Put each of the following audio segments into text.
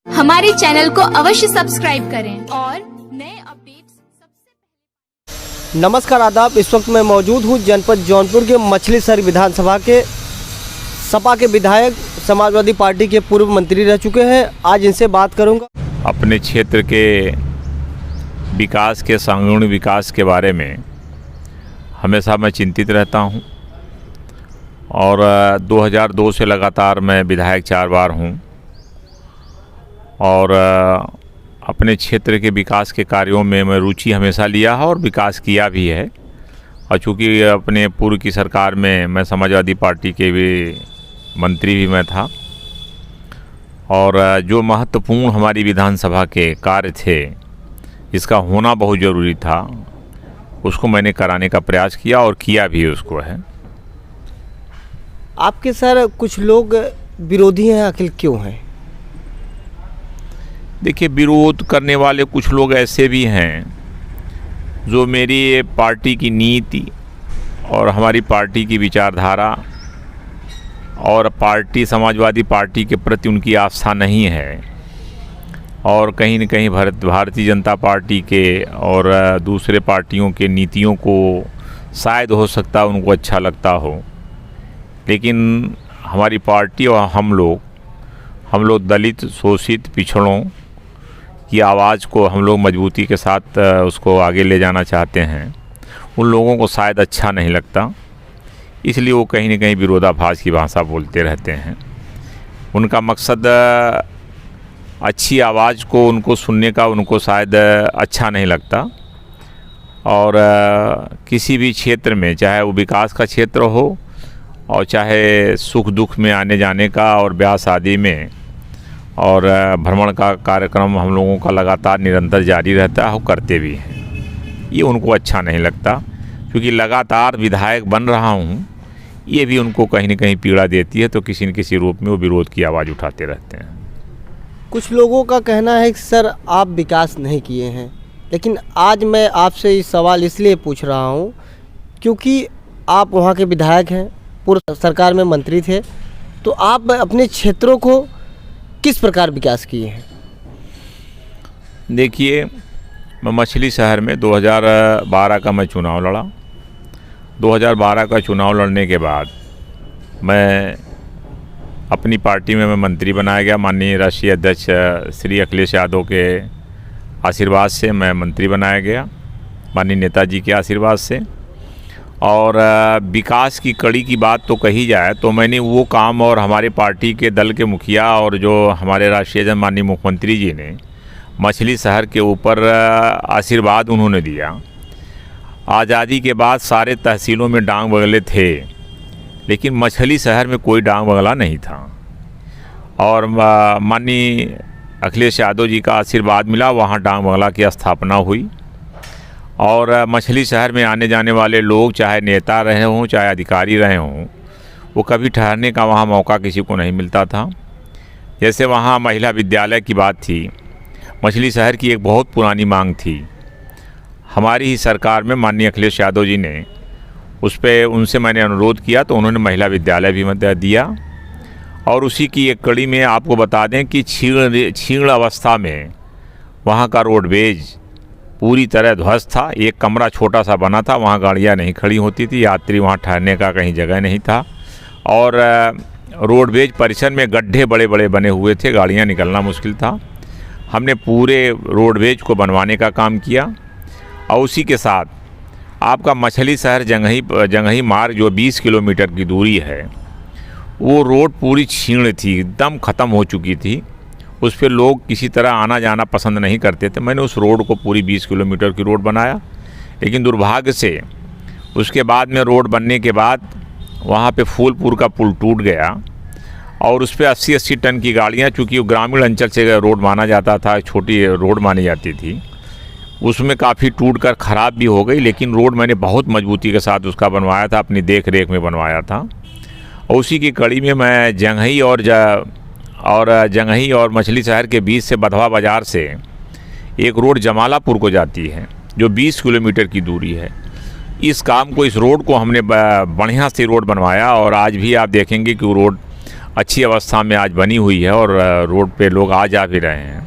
हमारे चैनल को अवश्य सब्सक्राइब करें और नए अपडेट्स सबसे नमस्कार आदाब। इस वक्त मैं मौजूद हूँ जनपद जौनपुर के मछलीशहर विधानसभा के सपा के विधायक, समाजवादी पार्टी के पूर्व मंत्री रह चुके हैं। आज इनसे बात करूँगा। अपने क्षेत्र के विकास के सर्वांगीण विकास के बारे में हमेशा मैं चिंतित रहता हूं और 2002 से लगातार मैं विधायक 4 बार हूं और अपने क्षेत्र के विकास के कार्यों में मैं रुचि हमेशा लिया है और विकास किया भी है। और चूँकि अपने पूर्व की सरकार में मैं समाजवादी पार्टी के भी मंत्री भी मैं था और जो महत्वपूर्ण हमारी विधानसभा के कार्य थे, इसका होना बहुत ज़रूरी था, उसको मैंने कराने का प्रयास किया और किया भी उसको है। आपके सर कुछ लोग विरोधी हैं, आखिर क्यों हैं? देखिए, विरोध करने वाले कुछ लोग ऐसे भी हैं जो मेरी पार्टी की नीति और हमारी पार्टी की विचारधारा और पार्टी समाजवादी पार्टी के प्रति उनकी आस्था नहीं है और कहीं न कहीं भारतीय जनता पार्टी के और दूसरे पार्टियों के नीतियों को शायद हो सकता है उनको अच्छा लगता हो, लेकिन हमारी पार्टी और हम लोग दलित, शोषित, पिछड़ों की आवाज़ को हम लोग मजबूती के साथ उसको आगे ले जाना चाहते हैं। उन लोगों को शायद अच्छा नहीं लगता, इसलिए वो कहीं न कहीं विरोधाभास की भाषा बोलते रहते हैं। उनका मकसद अच्छी आवाज़ को उनको सुनने का उनको शायद अच्छा नहीं लगता और किसी भी क्षेत्र में, चाहे वो विकास का क्षेत्र हो और चाहे सुख दुख में आने जाने का और ब्याह शादी में और भ्रमण का कार्यक्रम हम लोगों का लगातार निरंतर जारी रहता है और करते भी हैं। ये उनको अच्छा नहीं लगता, क्योंकि लगातार विधायक बन रहा हूँ, ये भी उनको कहीं न कहीं पीड़ा देती है, तो किसी न किसी रूप में वो विरोध की आवाज़ उठाते रहते हैं। कुछ लोगों का कहना है कि सर आप विकास नहीं किए हैं, लेकिन आज मैं आपसे ये सवाल इसलिए पूछ रहा हूँ क्योंकि आप वहाँ के विधायक हैं, पूर्व सरकार में मंत्री थे, तो आप अपने क्षेत्रों को किस प्रकार विकास किए हैं? देखिए, मैं मछलीशहर में 2012 का मैं चुनाव लड़ा। 2012 का चुनाव लड़ने के बाद मैं अपनी पार्टी में मैं मंत्री बनाया गया। माननीय राष्ट्रीय अध्यक्ष श्री अखिलेश यादव के आशीर्वाद से मैं मंत्री बनाया गया, माननीय नेताजी के आशीर्वाद से। और विकास की कड़ी की बात तो कही जाए तो मैंने वो काम और हमारे पार्टी के दल के मुखिया और जो हमारे राष्ट्रीय माननीय मुख्यमंत्री जी ने मछलीशहर के ऊपर आशीर्वाद उन्होंने दिया। आज़ादी के बाद सारे तहसीलों में डांग बगले थे, लेकिन मछलीशहर में कोई डांग बगला नहीं था और माननीय अखिलेश यादव जी का आशीर्वाद मिला, वहाँ डांग बगला की स्थापना हुई और मछलीशहर में आने जाने वाले लोग, चाहे नेता रहे हों चाहे अधिकारी रहे हों, वो कभी ठहरने का वहाँ मौका किसी को नहीं मिलता था। जैसे वहाँ महिला विद्यालय की बात थी, मछलीशहर की एक बहुत पुरानी मांग थी, हमारी ही सरकार में माननीय अखिलेश यादव जी ने उस पर उनसे मैंने अनुरोध किया तो उन्होंने महिला विद्यालय भी मत दिया। और उसी की एक कड़ी में आपको बता दें कि क्षीण अवस्था में वहाँ का रोडवेज पूरी तरह ध्वस्त था। एक कमरा छोटा सा बना था, वहाँ गाड़ियाँ नहीं खड़ी होती थी, यात्री वहाँ ठहरने का कहीं जगह नहीं था और रोडवेज परिसर में गड्ढे बड़े बड़े बने हुए थे, गाड़ियाँ निकलना मुश्किल था। हमने पूरे रोडवेज को बनवाने का काम किया और उसी के साथ आपका मछलीशहर जंघई मार्ग जो 20 किलोमीटर की दूरी है, वो रोड पूरी क्षीण थी, एकदम ख़त्म हो चुकी थी। उस पर लोग किसी तरह आना जाना पसंद नहीं करते थे। मैंने उस रोड को पूरी 20 किलोमीटर की रोड बनाया, लेकिन दुर्भाग्य से उसके बाद में रोड बनने के बाद वहाँ पे फूलपुर का पुल टूट गया और उस पर 80-80 टन की गाड़ियाँ, चूँकि वो ग्रामीण अंचल से रोड माना जाता था, छोटी रोड मानी जाती थी, उसमें काफ़ी टूट कर ख़राब भी हो गई। लेकिन रोड मैंने बहुत मजबूती के साथ उसका बनवाया था, अपनी देख रेख में बनवाया था। और उसी की कड़ी में मैं जंघई और मछलीशहर के बीच से बधवा बाज़ार से एक रोड जमालापुर को जाती है जो 20 किलोमीटर की दूरी है। इस रोड को हमने बढ़िया से रोड बनवाया और आज भी आप देखेंगे कि वो रोड अच्छी अवस्था में आज बनी हुई है और रोड पे लोग आ जा भी रहे हैं।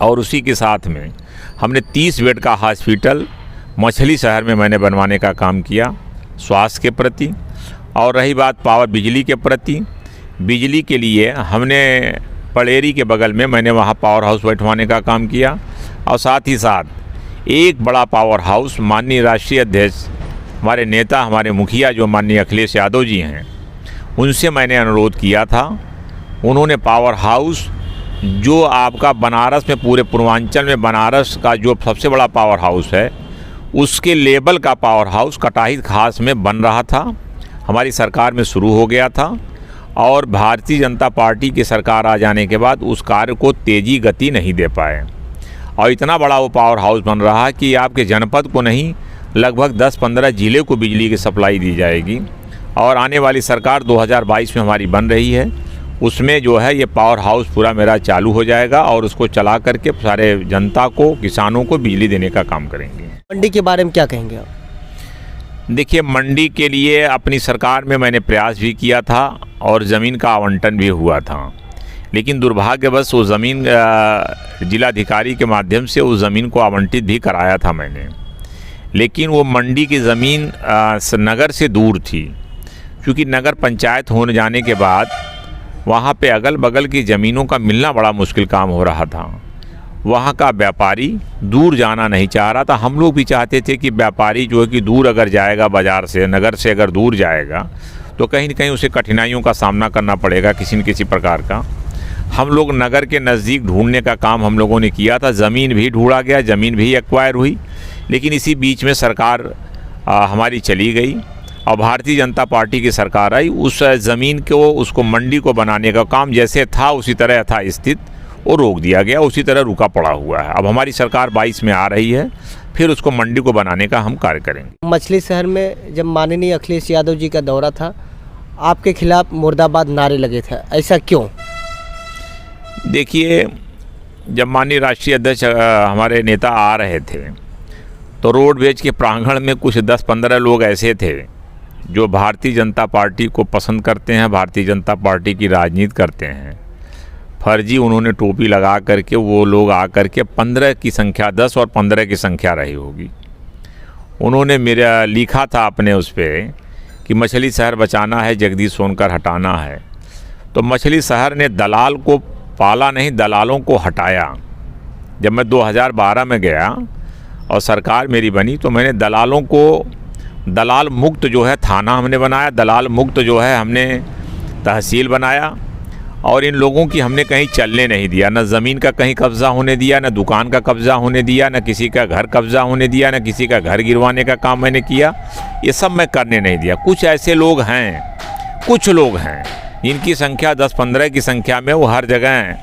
और उसी के साथ में हमने 30 बेड का हॉस्पिटल मछली शहर में मैंने बनवाने का काम किया स्वास्थ्य के प्रति। और रही बात पावर बिजली के प्रति, बिजली के लिए हमने पड़ेरी के बगल में मैंने वहाँ पावर हाउस बैठवाने का काम किया। और साथ ही साथ एक बड़ा पावर हाउस माननीय राष्ट्रीय अध्यक्ष हमारे नेता हमारे मुखिया जो माननीय अखिलेश यादव जी हैं, उनसे मैंने अनुरोध किया था। उन्होंने पावर हाउस जो आपका बनारस में पूरे पूर्वांचल में बनारस का जो सबसे बड़ा पावर हाउस है उसके लेवल का पावर हाउस कटाही खास में बन रहा था, हमारी सरकार में शुरू हो गया था। और भारतीय जनता पार्टी की सरकार आ जाने के बाद उस कार्य को तेज़ी गति नहीं दे पाए और इतना बड़ा वो पावर हाउस बन रहा है कि आपके जनपद को नहीं लगभग 10-15 ज़िले को बिजली की सप्लाई दी जाएगी। और आने वाली सरकार 2022 में हमारी बन रही है, उसमें जो है ये पावर हाउस पूरा मेरा चालू हो जाएगा और उसको चला करके सारे जनता को किसानों को बिजली देने का काम करेंगे। मंडी के बारे में क्या कहेंगे आप? देखिए, मंडी के लिए अपनी सरकार में मैंने प्रयास भी किया था और ज़मीन का आवंटन भी हुआ था, लेकिन दुर्भाग्यवश वो ज़मीन जिलाधिकारी के माध्यम से उस ज़मीन को आवंटित भी कराया था मैंने, लेकिन वो मंडी की ज़मीन नगर से दूर थी। क्योंकि नगर पंचायत होने जाने के बाद वहाँ पे अगल बगल की ज़मीनों का मिलना बड़ा मुश्किल काम हो रहा था। वहाँ का व्यापारी दूर जाना नहीं चाह रहा था। हम लोग भी चाहते थे कि व्यापारी जो है कि दूर अगर जाएगा बाज़ार से, नगर से अगर दूर जाएगा तो कहीं न कहीं उसे कठिनाइयों का सामना करना पड़ेगा किसी न किसी प्रकार का। हम लोग नगर के नज़दीक ढूंढने का काम हम लोगों ने किया था। ज़मीन भी ढूंढा गया, ज़मीन भी एक्वायर हुई, लेकिन इसी बीच में सरकार हमारी चली गई और भारतीय जनता पार्टी की सरकार आई। उस ज़मीन को उसको मंडी को बनाने का काम जैसे था उसी तरह था स्थित, वो रोक दिया गया, उसी तरह रुका पड़ा हुआ है। अब हमारी सरकार 22 में आ रही है, फिर उसको मंडी को बनाने का हम कार्य करेंगे। मछली शहर में जब माननीय अखिलेश यादव जी का दौरा था, आपके खिलाफ मुर्दाबाद नारे लगे थे, ऐसा क्यों? देखिए, जब माननीय राष्ट्रीय अध्यक्ष हमारे नेता आ रहे थे तो रोडवेज के प्रांगण में कुछ 10-15 लोग ऐसे थे जो भारतीय जनता पार्टी को पसंद करते हैं, भारतीय जनता पार्टी की राजनीति करते हैं। फर्जी उन्होंने टोपी लगा करके वो लोग आ करके 15 की संख्या, 10 और 15 की संख्या रही होगी। उन्होंने मेरा लिखा था अपने उस पर कि मछली शहर बचाना है, जगदीश सोनकर हटाना है। तो मछली शहर ने दलाल को पाला नहीं, दलालों को हटाया। जब मैं 2012 में गया और सरकार मेरी बनी तो मैंने दलालों को, दलाल मुक्त जो है थाना हमने बनाया, दलाल मुक्त जो है हमने तहसील बनाया और इन लोगों की हमने कहीं चलने नहीं दिया, न ज़मीन का कहीं कब्ज़ा होने दिया, न दुकान का कब्ज़ा होने दिया, न किसी का घर कब्ज़ा होने दिया, न किसी का घर गिरवाने का काम मैंने किया। ये सब मैं करने नहीं दिया। कुछ ऐसे लोग हैं, कुछ लोग हैं जिनकी संख्या 10-15 की संख्या में वो हर जगह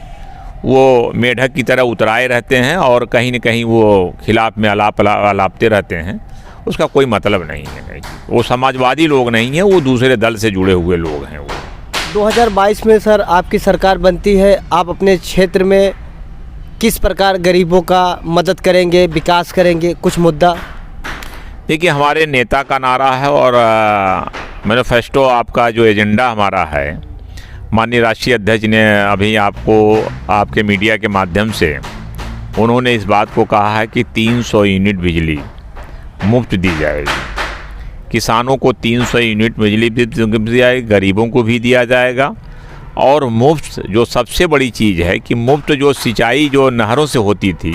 वो मेढक की तरह उतराए रहते हैं और कहीं न कहीं वो खिलाफ में अलापते रहते हैं। उसका कोई मतलब नहीं है। वो समाजवादी लोग नहीं हैं, वो दूसरे दल से जुड़े हुए लोग हैं। वो 2022 में सर आपकी सरकार बनती है, आप अपने क्षेत्र में किस प्रकार गरीबों का मदद करेंगे, विकास करेंगे, कुछ मुद्दा? देखिए, हमारे नेता का नारा है और मैनिफेस्टो आपका जो एजेंडा हमारा है, माननीय राष्ट्रीय अध्यक्ष ने अभी आपको आपके मीडिया के माध्यम से उन्होंने इस बात को कहा है कि 300 यूनिट बिजली मुफ्त दी जाएगी। किसानों को 300 यूनिट बिजली भी दी जाएगी, गरीबों को भी दिया जाएगा। और मुफ्त जो सबसे बड़ी चीज़ है कि मुफ्त जो सिंचाई जो नहरों से होती थी,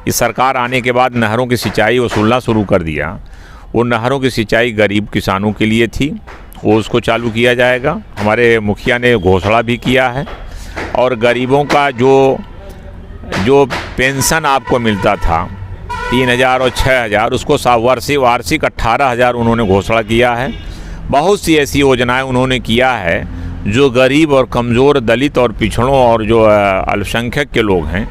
इस सरकार आने के बाद नहरों की सिंचाई वसूलना शुरू कर दिया। वो नहरों की सिंचाई गरीब किसानों के लिए थी, वो उसको चालू किया जाएगा। हमारे मुखिया ने घोषणा भी किया है। और गरीबों का जो पेंशन आपको मिलता था 3,000 और 6,000, उसको वार्षिक 18,000 उन्होंने घोषणा किया है। बहुत सी ऐसी योजनाएं उन्होंने किया है जो गरीब और कमज़ोर, दलित और पिछड़ों और जो अल्पसंख्यक के लोग हैं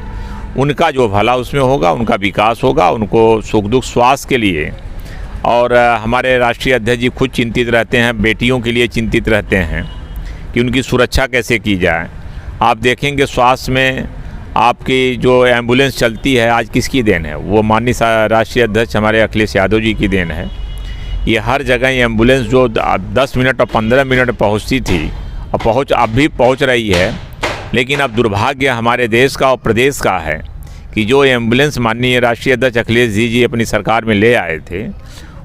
उनका जो भला उसमें होगा, उनका विकास होगा, उनको सुख दुख स्वास्थ्य के लिए। और हमारे राष्ट्रीय अध्यक्ष जी खुद चिंतित रहते हैं, बेटियों के लिए चिंतित रहते हैं कि उनकी सुरक्षा कैसे की जाए। आप देखेंगे स्वास्थ्य में आपकी जो एम्बुलेंस चलती है आज किसकी देन है? वो माननीय राष्ट्रीय अध्यक्ष हमारे अखिलेश यादव जी की देन है। ये हर जगह एम्बुलेंस जो 10 मिनट और 15 मिनट पहुंचती थी, और पहुँच अब भी पहुँच रही है। लेकिन अब दुर्भाग्य हमारे देश का और प्रदेश का है कि जो एम्बुलेंस माननीय राष्ट्रीय अध्यक्ष अखिलेश जी अपनी सरकार में ले आए थे,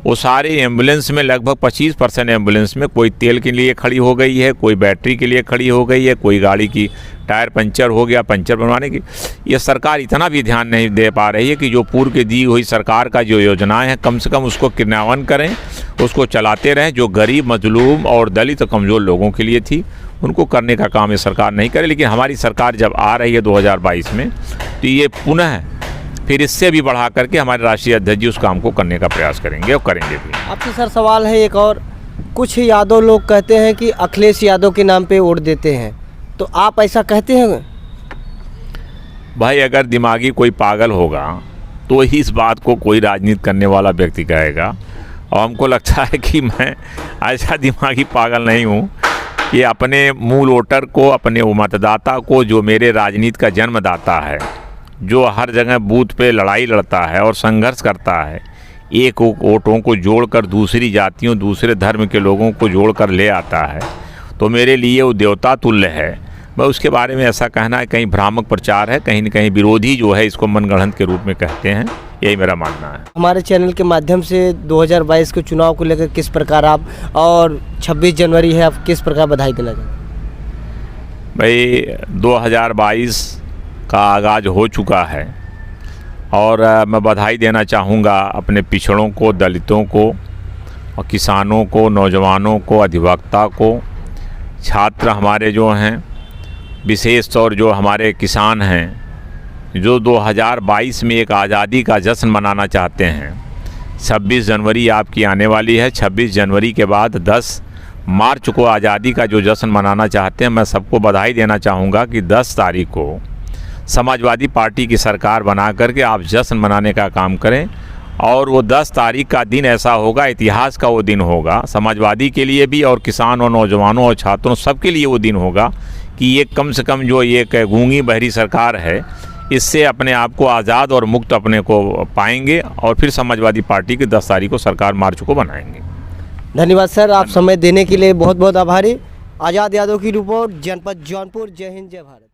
वो सारे एम्बुलेंस में लगभग 25% एम्बुलेंस में कोई तेल के लिए खड़ी हो गई है, कोई बैटरी के लिए खड़ी हो गई है, कोई गाड़ी की टायर पंचर हो गया, पंचर बनवाने की। ये सरकार इतना भी ध्यान नहीं दे पा रही है कि जो पूर्व की दी हुई सरकार का जो योजनाएं हैं कम से कम उसको क्रियान्वयन करें, उसको चलाते रहें। जो गरीब, मजलूम और दलित और कमज़ोर लोगों के लिए थी उनको करने का काम ये सरकार नहीं करे। लेकिन हमारी सरकार जब आ रही है 2022 में, तो ये पुनः फिर इससे भी बढ़ा करके हमारे राष्ट्रीय अध्यक्ष जी उस काम को करने का प्रयास करेंगे और करेंगे भी। आपसे सर सवाल है एक और, कुछ यादव लोग कहते हैं कि अखिलेश यादव के नाम पे वोट देते हैं, तो आप ऐसा कहते हैं? भाई अगर दिमागी कोई पागल होगा तो ही इस बात को कोई राजनीति करने वाला व्यक्ति कहेगा। और हमको लगता है कि मैं ऐसा दिमागी पागल नहीं हूँ कि अपने मूल वोटर को, अपने वो मतदाता को, जो मेरे राजनीति का जन्मदाता है, जो हर जगह बूथ पे लड़ाई लड़ता है और संघर्ष करता है, एक वोटों को जोड़कर दूसरी जातियों, दूसरे धर्म के लोगों को जोड़कर ले आता है, तो मेरे लिए वो देवता तुल्य है। मैं उसके बारे में ऐसा कहना है कहीं भ्रामक प्रचार है, कहीं न कहीं विरोधी जो है इसको मनगढ़ंत के रूप में कहते हैं, यही मेरा मानना है। हमारे चैनल के माध्यम से 2022 के चुनाव को लेकर किस प्रकार आप, और 26 जनवरी है, आप किस प्रकार बधाई देना चाहते? भाई 2022 का आगाज़ हो चुका है और मैं बधाई देना चाहूँगा अपने पिछड़ों को, दलितों को और किसानों को, नौजवानों को, अधिवक्ता को, छात्र हमारे जो हैं, विशेष तौर जो हमारे किसान हैं, जो 2022 में एक आज़ादी का जश्न मनाना चाहते हैं। 26 जनवरी आपकी आने वाली है। 26 जनवरी के बाद 10 मार्च को आज़ादी का जो जश्न मनाना चाहते हैं, मैं सबको बधाई देना चाहूँगा कि 10 तारीख को समाजवादी पार्टी की सरकार बना करके आप जश्न मनाने का काम करें। और वो 10 तारीख का दिन ऐसा होगा, इतिहास का वो दिन होगा समाजवादी के लिए भी, और किसान और नौजवानों और छात्रों सबके लिए वो दिन होगा कि ये कम से कम जो ये गूंगी बहरी सरकार है, इससे अपने आप को आज़ाद और मुक्त अपने को पाएंगे और फिर समाजवादी पार्टी की 10 तारीख को सरकार मार्च को बनाएंगे। धन्यवाद सर, आप समय देने के लिए बहुत बहुत आभारी। आज़ाद यादव की रिपोर्ट, जनपद जौनपुर। जय हिंद, जय भारत।